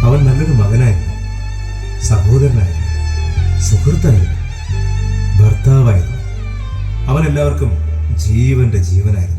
അവൻ നല്ലൊരു മകനായിരുന്നു, സഹോദരനായിരുന്നു, സുഹൃത്തായിരുന്നു, ഭർത്താവായിരുന്നു. അവൻ എല്ലാവർക്കും ജീവന്റെ ജീവനായിരുന്നു.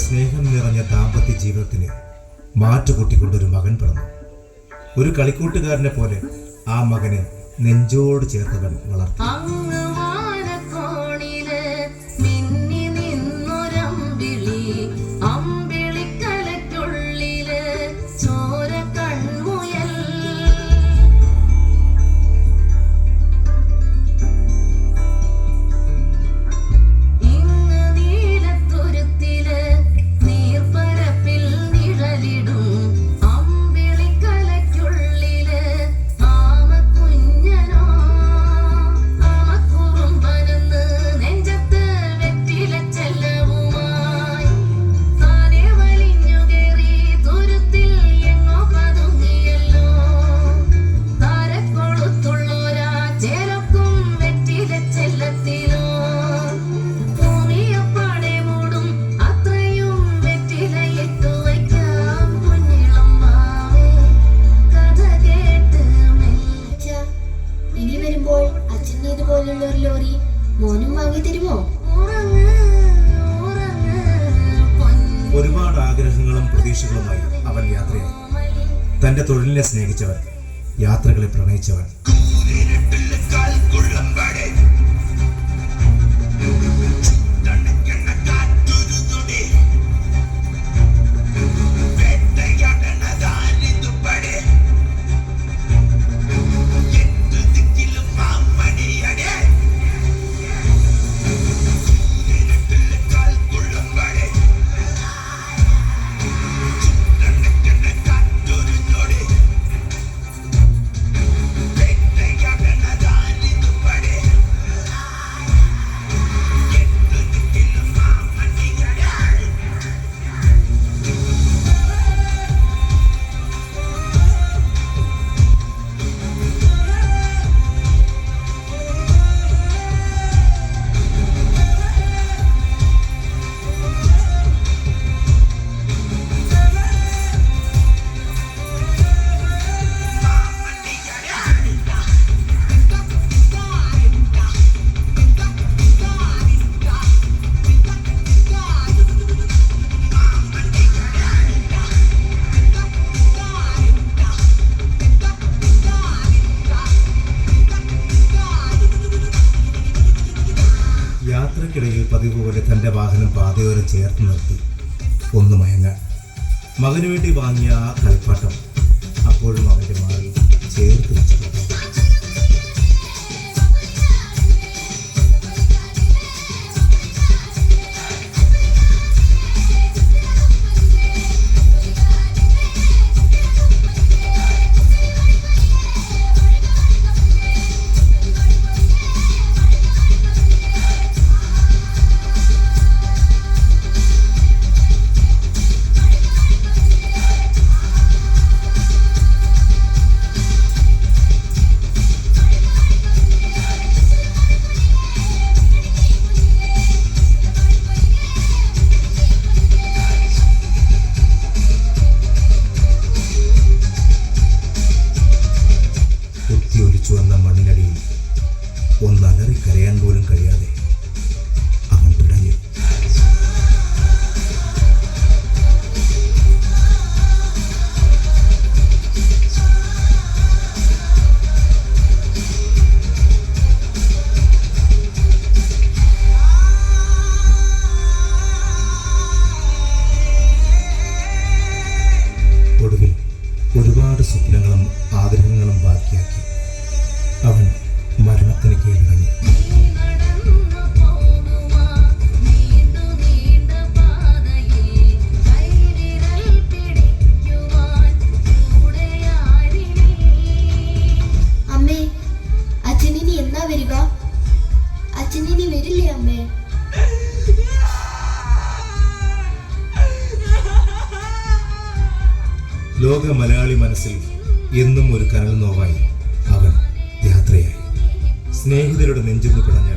സ്നേഹം നിറഞ്ഞ ദാമ്പത്യ ജീവിതത്തിന് മാറ്റുകൂട്ടിക്കൊണ്ടൊരു മകൻ പിറന്നു. ഒരു കളിക്കൂട്ടുകാരനെ പോലെ ആ മകനെ നെഞ്ചോട് ചേർത്തവൻ വളർത്തി. ഒരുപാട് ആഗ്രഹങ്ങളും പ്രതീക്ഷകളുമായി അവൻ യാത്രയായി. തന്റെ തൊഴിലിനെ സ്നേഹിച്ചവൻ, യാത്രകളെ പ്രണയിച്ചവൻ. യാത്രക്കിടയിൽ പതിവ് പോലെ തൻ്റെ വാഹനം പാതയോരം ചേർത്ത് നിർത്തി ഒന്ന് മയങ്ങാൻ. മകനു വേണ്ടി വാങ്ങിയ ആ കളിപ്പാട്ടം അപ്പോഴും അവൻ്റെ മാറിൽ ചേർത്ത് വെച്ചിട്ടുണ്ട്. അച്ഛനിനി വരില്ലേ അമ്മേ? ലോക മലയാളി മനസ്സിൽ എന്നും ഒരു കനൽ നോവായി അവൻ യാത്രയായി. സ്നേഹിതരുടെ നെഞ്ചുന്ന് പിടഞ്ഞ